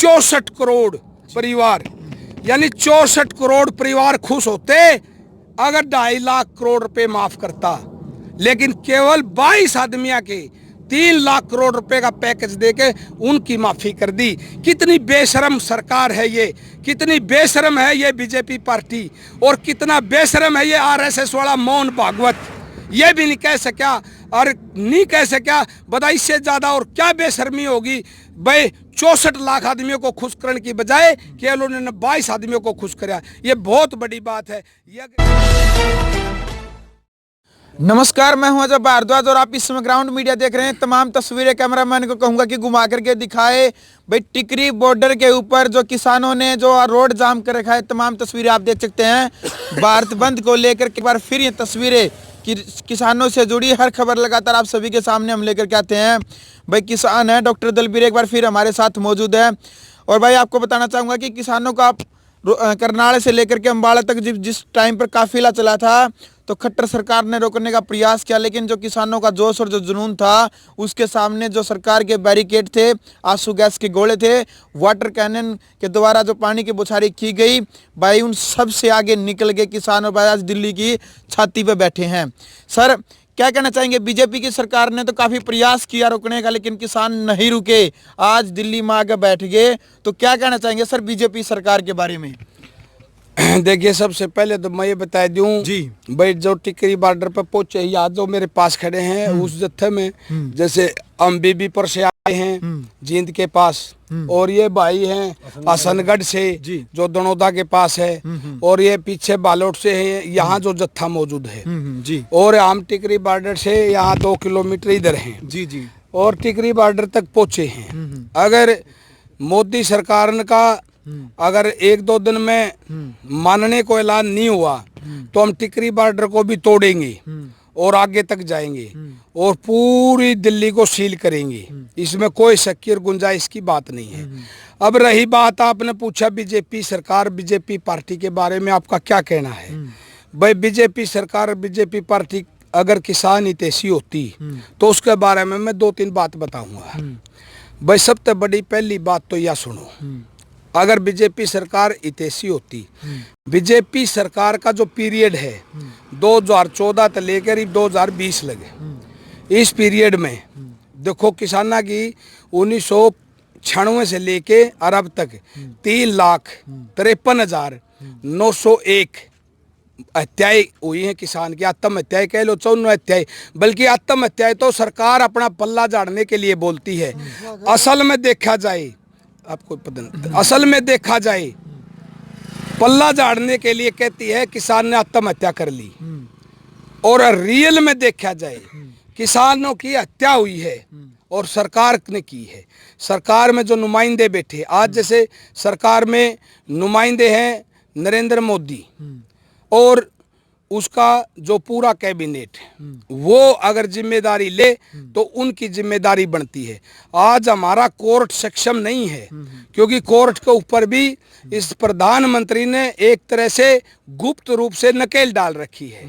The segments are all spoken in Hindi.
64 करोड़ परिवार, यानी 64 करोड़ परिवार खुश होते अगर 2.5 लाख करोड़ रुपए माफ करता, लेकिन केवल 22 आदमियों के 3 लाख करोड़ रुपए का पैकेज देके उनकी माफी कर दी। कितनी बेशरम सरकार है ये, कितनी बेशरम है ये बीजेपी पार्टी, और कितना बेशरम है ये आरएसएस वाला मोहन भागवत। ये भी नहीं कह सका और नहीं कह सका बता, इससे ज्यादा और क्या बेशर्मी होगी भाई। 64 लाख आदमियों को खुश करने की बजाय केवल उन्होंने 22 आदमियों को खुश कराया, ये बहुत बड़ी बात है। नमस्कार, मैं हूं अजय भारद्वाज और आप इस समय ग्राउंड मीडिया देख रहे हैं। तमाम तस्वीरें कैमरामैन को कहूंगा कि घुमा करके दिखाए। भाई टिकरी बॉर्डर के ऊपर जो किसानों ने जो रोड जाम कर रखा है, तमाम तस्वीरें आप देख सकते हैं। भारत बंद को लेकर के बार फिर ये तस्वीरें किसानों से जुड़ी हर खबर लगातार आप सभी के सामने हम लेकर के आते हैं। भाई किसान है डॉक्टर दलबीर एक बार फिर हमारे साथ मौजूद है। और भाई आपको बताना चाहूँगा कि किसानों का करनाल से लेकर के अम्बाला तक जिस टाइम पर काफिला चला था तो खट्टर सरकार ने रोकने का प्रयास किया, लेकिन जो किसानों का जोश और जो जुनून था उसके सामने जो सरकार के बैरिकेड थे, आंसू गैस के गोले थे, वाटर कैनन के द्वारा जो पानी की बौछारी की गई, भाई उन सब से आगे निकल गए किसान और भाई आज दिल्ली की छाती पे बैठे हैं। सर क्या कहना चाहेंगे? बीजेपी की सरकार ने तो काफ़ी प्रयास किया रोकने का, लेकिन किसान नहीं रुके, आज दिल्ली में आके बैठ गए। तो क्या कहना चाहेंगे सर बीजेपी सरकार के बारे में? देखिए, सबसे पहले तो मैं ये बता दूं जी भाई, जो टिकरी बॉर्डर पर पहुंचे या जो मेरे पास खड़े हैं उस जत्थे में, जैसे हम बीबीपुर से आए हैं जींद के पास, और ये भाई हैं हसनगढ़ से जो दनोदा के पास है, और ये पीछे बालोट से है, यहाँ जो जत्था मौजूद है जी, और हम टिकरी बॉर्डर से यहाँ 2 किलोमीटर इधर हैं जी जी, और टिकरी बॉर्डर तक पहुंचे हैं। अगर मोदी सरकार का अगर 1-2 दिन में मानने को ऐलान नहीं हुआ तो हम टिकरी बॉर्डर को भी तोड़ेंगे और आगे तक जाएंगे और पूरी दिल्ली को सील करेंगे। इसमें कोई शक और गुंजाइश की बात नहीं है। अब रही बात, आपने पूछा बीजेपी सरकार, बीजेपी पार्टी के बारे में आपका क्या कहना है? भाई बीजेपी सरकार, बीजेपी पार्टी अगर किसान हितैषी होती तो उसके बारे में मैं 2-3 बात बताऊंगा। भाई सबसे बड़ी पहली बात तो यह सुनो, अगर बीजेपी सरकार हितैषी होती, बीजेपी सरकार का जो पीरियड है 2014 से लेकर 2020 लगे, इस पीरियड में देखो किसाना की 1996 से लेके अरब तक 3,53,901 हत्याएं हुई हैं किसान की। आत्महत्याएं कह लो, 54 हत्याएं, बल्कि आत्महत्याएं तो सरकार अपना पल्ला झाड़ने के लिए बोलती है। असल में देखा जाए, आपको पता नहीं, असल में देखा जाए पल्ला झाड़ने के लिए कहती है किसान ने आत्महत्या कर ली, और रियल में देखा जाए किसानों की हत्या हुई है और सरकार ने की है। सरकार में जो नुमाइंदे बैठे, आज जैसे सरकार में नुमाइंदे हैं नरेंद्र मोदी और उसका जो पूरा कैबिनेट, वो अगर जिम्मेदारी ले तो उनकी जिम्मेदारी बनती है। आज हमारा कोर्ट सक्षम नहीं है, क्योंकि कोर्ट के ऊपर भी इस प्रधानमंत्री ने एक तरह से गुप्त रूप से नकेल डाल रखी है।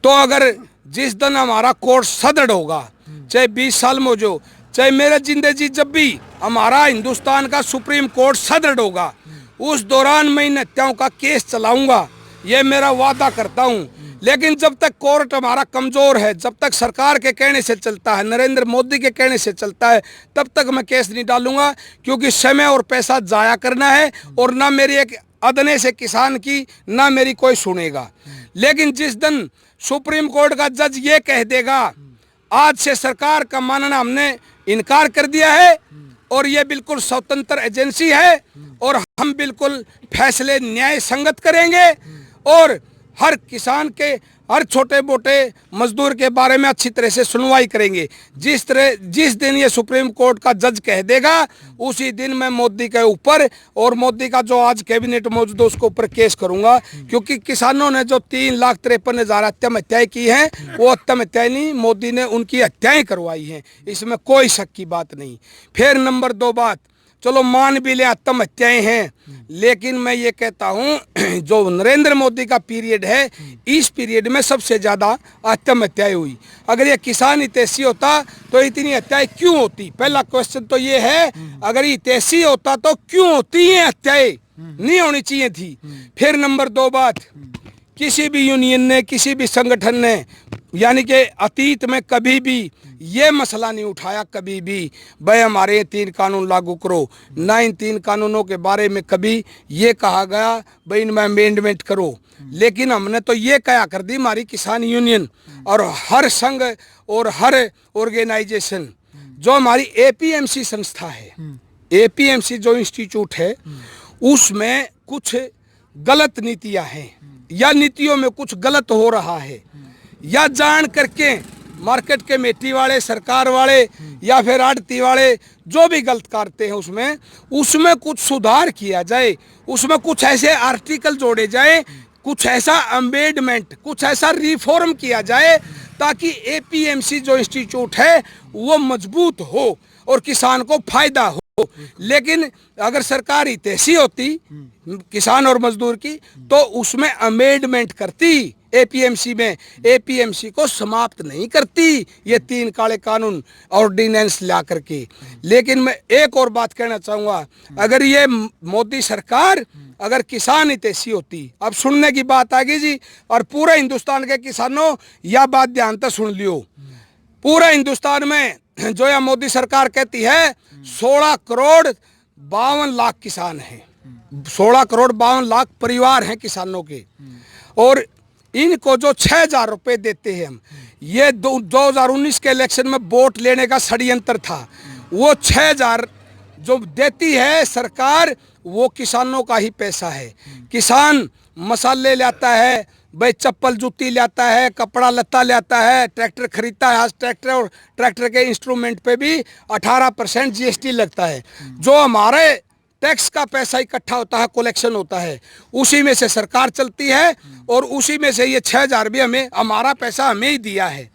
तो अगर जिस दिन हमारा कोर्ट सदृढ़ होगा, चाहे 20 साल में हो जो, चाहे मेरे जिंदगी जी, जब भी हमारा हिंदुस्तान का सुप्रीम कोर्ट सदृढ़ होगा, उस दौरान मैं इन हत्याओं का केस चलाऊंगा, ये मेरा वादा करता हूं। लेकिन जब तक कोर्ट हमारा कमजोर है, जब तक सरकार के कहने से चलता है, नरेंद्र मोदी के कहने से चलता है, तब तक मैं केस नहीं डालूंगा, क्योंकि समय और पैसा जाया करना है और ना मेरी एक अदने से किसान की ना मेरी कोई सुनेगा। लेकिन जिस दिन सुप्रीम कोर्ट का जज ये कह देगा आज से सरकार का मानना हमने इनकार कर दिया है और ये बिल्कुल स्वतंत्र एजेंसी है और हम बिल्कुल फैसले न्याय संगत करेंगे और हर किसान के, हर छोटे मोटे मजदूर के बारे में अच्छी तरह से सुनवाई करेंगे। जिस दिन ये सुप्रीम कोर्ट का जज कह देगा, उसी दिन मैं मोदी के ऊपर और मोदी का जो आज कैबिनेट मौजूद है उसके ऊपर केस करूंगा, क्योंकि किसानों ने जो 3,53,000 आत्महत्याएं की हैं, वो आत्महत्याएं नहीं, मोदी ने उनकी हत्याएं करवाई हैं, इसमें कोई शक की बात नहीं। फिर नंबर 2 बात, चलो मान भी ले आत्महत्याएं हैं, लेकिन मैं ये कहता हूं जो नरेंद्र मोदी का पीरियड है, इस पीरियड में सबसे ज़्यादा आत्महत्याएं हुई। अगर ये किसान हितैषी होता तो इतनी हत्याएं क्यों होती? पहला क्वेश्चन तो ये है, अगर हितैषी होता तो क्यों होती हैं हत्याएं? नहीं होनी चाहिए थी। फिर नंबर 2 बात, किसी भी यूनियन ने, किसी भी संगठन ने, यानी कि अतीत में कभी भी ये मसला नहीं उठाया कभी भी भाई हमारे ये 3 कानून लागू करो, ना इन 3 कानूनों के बारे में कभी ये कहा गया भाई इनमें अमेंडमेंट करो। लेकिन हमने तो ये कहा कर दी, हमारी किसान यूनियन और हर संघ और हर ऑर्गेनाइजेशन, जो हमारी एपीएमसी संस्था है, एपीएमसी जो इंस्टीट्यूट है, उसमें कुछ गलत नीतियां हैं या नीतियों में कुछ गलत हो रहा है, या जान करके मार्केट कमेटी वाले, सरकार वाले या फिर आड़ती वाले जो भी गलत करते हैं उसमें कुछ सुधार किया जाए, उसमें कुछ ऐसे आर्टिकल जोड़े जाए, कुछ ऐसा अमेंडमेंट, कुछ ऐसा रिफॉर्म किया जाए ताकि एपीएमसी जो इंस्टीट्यूट है वो मजबूत हो और किसान को फायदा हो। लेकिन अगर सरकार हितैषी होती किसान और मजदूर की तो उसमें अमेंडमेंट करती, एपीएमसी में एपीएमसी को समाप्त नहीं करती ये 3 काले कानून ऑर्डिनेंस ला करके। लेकिन मैं एक और बात कहना चाहूँगा, अगर ये मोदी सरकार अगर किसान हितैषी होती, अब सुनने की बात आ गई जी, और पूरे हिंदुस्तान के किसानों यह बात ध्यान से सुन लियो, पूरे हिंदुस्तान में जो यह मोदी सरकार कहती है 16 करोड़ 52 लाख किसान हैं, 16 करोड़ 52 लाख परिवार हैं किसानों के, और इनको जो 6,000 रुपये देते हैं हम, ये 2019 के इलेक्शन में वोट लेने का षड्यंत्र था। वो 6,000 जो देती है सरकार वो किसानों का ही पैसा है। किसान मसाले लाता है, भाई चप्पल जूती लाता है, कपड़ा लत्ता लाता है, ट्रैक्टर खरीदता है। आज ट्रैक्टर और ट्रैक्टर के इंस्ट्रूमेंट पे भी 18% जीएसटी लगता है। जो हमारे टैक्स का पैसा इकट्ठा होता है, कलेक्शन होता है, उसी में से सरकार चलती है और उसी में से ये 6,000 भी हमें, हमारा पैसा हमें ही दिया है।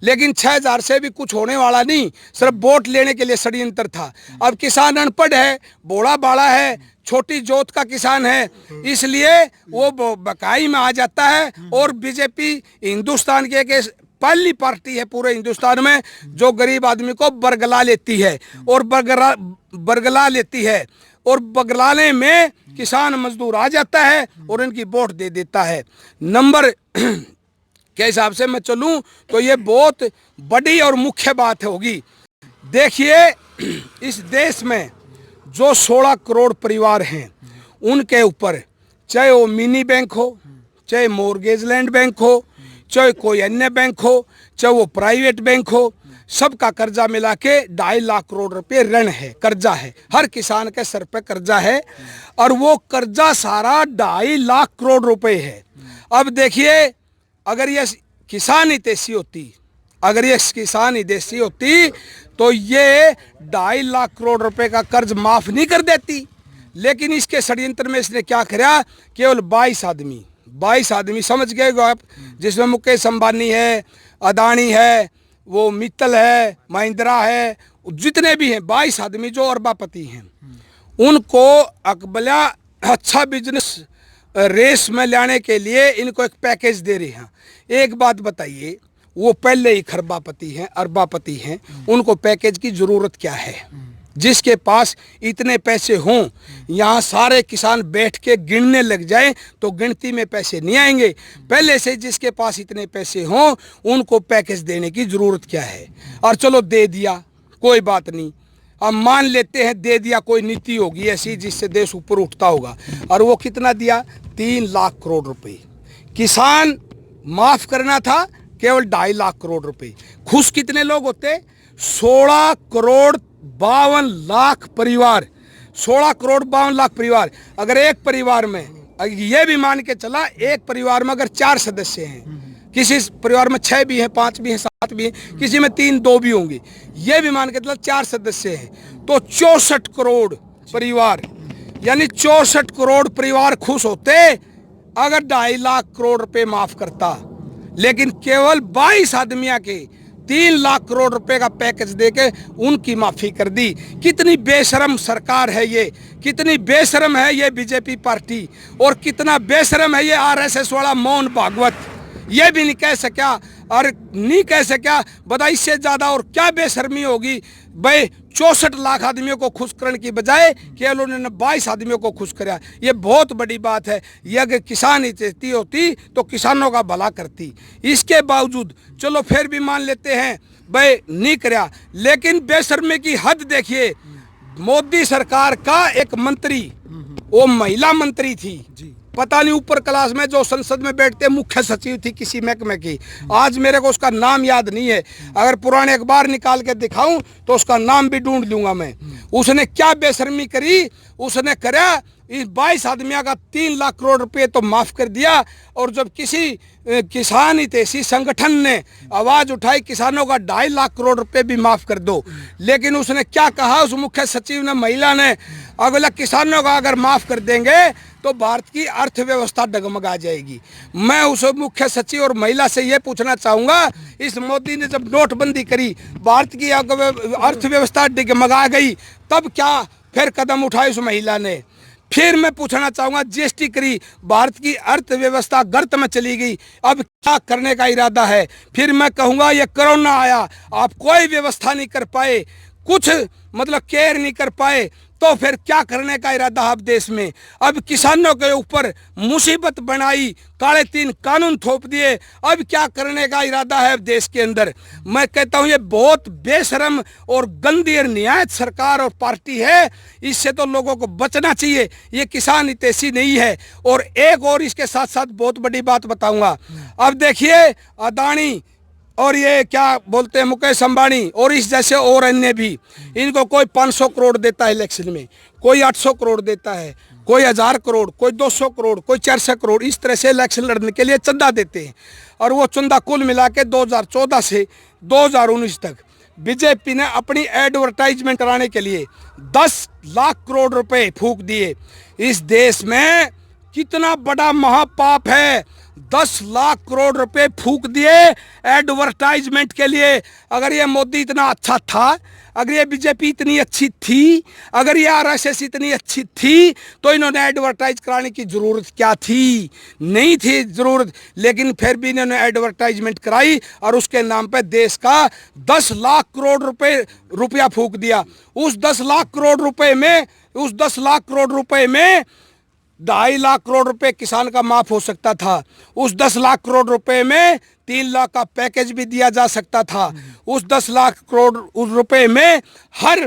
लेकिन 6,000 से भी कुछ होने वाला नहीं, सिर्फ वोट लेने के लिए षड्यंत्र था। अब किसान अनपढ़ है, बोड़ा बाड़ा है, छोटी जोत का किसान है, इसलिए वो बकाई में आ जाता है। और बीजेपी हिंदुस्तान की एक पहली पार्टी है पूरे हिंदुस्तान में जो गरीब आदमी को बरगला लेती है और बरगला लेती है, और बगलाने में किसान मजदूर आ जाता है और इनकी वोट दे देता है। नंबर के हिसाब से मैं चलूं तो ये बहुत बड़ी और मुख्य बात होगी। देखिए इस देश में जो 16 करोड़ परिवार हैं उनके ऊपर, चाहे वो मिनी बैंक हो, चाहे मॉर्गेज लैंड बैंक हो, चाहे कोई अन्य बैंक हो, चाहे वो प्राइवेट बैंक हो, सबका कर्जा मिला के 2.5 लाख करोड़ रुपए ऋण है, कर्जा है, हर किसान के सर पे कर्जा है, और वो कर्जा सारा 2.5 लाख करोड़ रुपए है। अब देखिए अगर ये किसान हितैषी होती, अगर ये किसान हितैषी होती तो ये 2.5 लाख करोड़ रुपए का कर्ज माफ नहीं कर देती। लेकिन इसके षड्यंत्र में इसने क्या किया, केवल 22 आदमी समझ गए आप, जिसमें मुकेश अंबानी है, अदानी है, वो मित्तल है, महिंद्रा है, जितने भी हैं 22 आदमी जो अरबापति हैं, उनको अकबला अच्छा बिजनेस रेस में लाने के लिए इनको एक पैकेज दे रहे हैं। एक बात बताइए, वो पहले ही खरबापति हैं, अरबापति हैं, उनको पैकेज की ज़रूरत क्या है? जिसके पास इतने पैसे हों, यहाँ सारे किसान बैठ के गिनने लग जाएं तो गिनती में पैसे नहीं आएंगे। पहले से जिसके पास इतने पैसे हों उनको पैकेज देने की ज़रूरत क्या है? और चलो दे दिया, कोई बात नहीं, अब मान लेते हैं दे दिया, कोई नीति होगी ऐसी जिससे देश ऊपर उठता होगा, और वो कितना दिया? 3 लाख करोड़ रुपए। किसान माफ़ करना था केवल 2.5 लाख करोड़ रुपए। खुश कितने लोग होते? 16 करोड़ 52 लाख परिवार, 16 करोड़ 52 लाख परिवार। अगर एक परिवार में, ये भी मान के चला, एक परिवार में अगर 4 सदस्य हैं, किसी परिवार में 6 भी हैं, 5 भी हैं, 7 भी हैं, किसी में 3 2 भी होंगे, ये भी मान के चला 4 सदस्य हैं, तो 64 करोड़ परिवार, यानी 64 करोड़ परिवार खुश होते अगर 2.5 लाख करोड़ रुपए माफ करता। लेकिन केवल 22 आदमियों के 3 लाख करोड़ रुपए का पैकेज देके उनकी माफी कर दी। कितनी बेशरम सरकार है ये, कितनी बेशरम है ये बीजेपी पार्टी, और कितना बेशरम है ये आरएसएस वाला मोहन भागवत। ये भी नहीं कह सका और नहीं कह सका, बता इससे ज्यादा और क्या बेशर्मी होगी भाई। 64 लाख आदमियों को खुश करने की बजाय केवल उन्होंने 22 आदमियों को खुश कराया। ये बहुत बड़ी बात है। ये अगर किसान हितैषी होती तो किसानों का भला करती। इसके बावजूद चलो फिर भी मान लेते हैं भाई नहीं कराया, लेकिन बेशर्मी की हद देखिए। मोदी सरकार का एक मंत्री, वो महिला मंत्री थी, पता नहीं ऊपर क्लास में जो संसद में बैठते मुख्य सचिव थी किसी महकमे की, आज मेरे को उसका नाम याद नहीं है। अगर पुराने अखबार निकाल के दिखाऊं तो उसका नाम भी ढूंढ लूंगा मैं। उसने क्या बेशर्मी करी, उसने करा इस 22 आदमियों का 3 लाख करोड़ रुपए तो माफ कर दिया। और जब किसी किसान हितैषी संगठन ने आवाज उठाई किसानों का 2.5 लाख करोड़ रुपए भी माफ कर दो, लेकिन उसने क्या कहा उस मुख्य सचिव ने, महिला ने, अगला किसानों का अगर माफ कर देंगे तो भारत की अर्थव्यवस्था डगमगा जाएगी। मैं उस मुख्य सचिव और महिला से ये पूछना चाहूँगा, इस मोदी ने जब नोटबंदी करी भारत की अर्थव्यवस्था डगमगा गई, तब क्या फिर कदम उठाए उस महिला ने? फिर मैं पूछना चाहूँगा, जीएसटी करी भारत की अर्थव्यवस्था गर्त में चली गई, अब क्या करने का इरादा है? फिर मैं कहूँगा ये कोरोना आया, आप कोई व्यवस्था नहीं कर पाए, कुछ मतलब केयर नहीं कर पाए, तो फिर क्या करने का इरादा है अब देश में? अब किसानों के ऊपर मुसीबत बनाई, काले 3 कानून थोप दिए, अब क्या करने का इरादा है देश के अंदर? मैं कहता हूँ ये बहुत बेशरम और गंदी और न्याय सरकार और पार्टी है। इससे तो लोगों को बचना चाहिए। ये किसान हितैषी नहीं है। और एक और इसके साथ साथ बहुत बड़ी बात बताऊंगा। अब देखिए अदानी और ये क्या बोलते हैं मुकेश अंबानी और इस जैसे और अन्य भी, इनको कोई 500 करोड़ देता है इलेक्शन में, कोई 800 करोड़ देता है, कोई 1000 करोड़, कोई 200 करोड़, कोई 400 करोड़, इस तरह से इलेक्शन लड़ने के लिए चंदा देते हैं। और वो चंदा कुल मिला के 2014 से 2019 तक बीजेपी ने अपनी एडवर्टाइजमेंट कराने के लिए 10 लाख करोड़ रुपए फूंक दिए। इस देश में कितना बड़ा महापाप है, 10 लाख करोड़ रुपए फूंक दिए एडवर्टाइजमेंट के लिए। अगर ये मोदी इतना अच्छा था, अगर ये बीजेपी इतनी अच्छी थी, अगर ये आरएसएस इतनी अच्छी थी, तो इन्होंने एडवर्टाइज कराने की जरूरत क्या थी? नहीं थी जरूरत, लेकिन फिर भी इन्होंने एडवर्टाइजमेंट कराई और उसके नाम पे देश का 10 लाख करोड़ रुपया फूंक दिया। उस 10 लाख करोड़ रुपए में 2.5 लाख करोड़ रुपए किसान का माफ हो सकता था। उस 10 लाख करोड़ रुपए में 3 लाख का पैकेज भी दिया जा सकता था। उस 10 लाख करोड़ रुपए में हर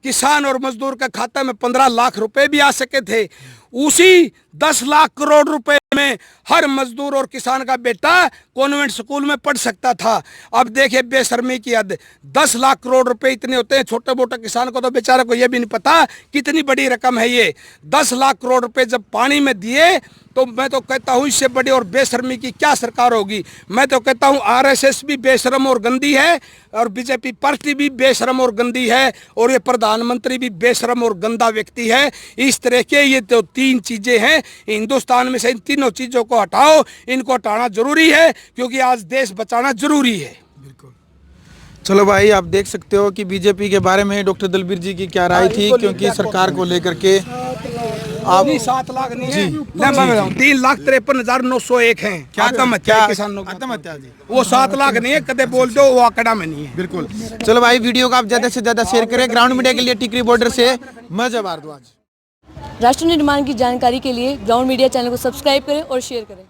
किसान और मजदूर के खाते में 15 लाख रुपए भी आ सके थे। उसी 10 लाख करोड़ रुपए में हर मजदूर और किसान का बेटा कॉन्वेंट स्कूल में पढ़ सकता था। अब देखिए बेशर्मी की हद, 10 लाख करोड़ रुपए इतने होते हैं, छोटे मोटे किसान को तो बेचारे को यह भी नहीं पता कितनी बड़ी रकम है ये। 10 लाख करोड़ रुपए जब पानी में दिए तो मैं तो कहता हूँ इससे बड़ी और बेशर्मी की क्या सरकार होगी। मैं तो कहता हूँ आरएसएस भी बेशरम और गंदी है और बीजेपी पार्टी भी बेशरम और गंदी है और ये प्रधानमंत्री भी बेशरम और गंदा व्यक्ति है। इस तरह के ये तो 3 चीजें हैं हिंदुस्तान में से, इन तीनों चीजों को हटाओ, इनको हटाना जरूरी है क्योंकि आज देश बचाना जरूरी है। बिल्कुल। चलो भाई, आप देख सकते हो कि बीजेपी के बारे में डॉक्टर दलबीर जी की क्या राय थी, क्योंकि सरकार को लेकर के आप 7 लाख नहीं है, 3,53,901 हैं आत्महत्या किसानों की। आत्महत्या जी, वो 7 लाख नहीं है, कदे बोल दो वो आंकड़ा में नहीं है। बिल्कुल। चलो भाई, वीडियो को आप ज्यादा से ज्यादा शेयर करें। ग्राउंड मीडिया के लिए टिकरी बॉर्डर से मैं जब भारद्वाज। राष्ट्र निर्माण की जानकारी के लिए ग्राउंड मीडिया चैनल को सब्सक्राइब करें और शेयर करें।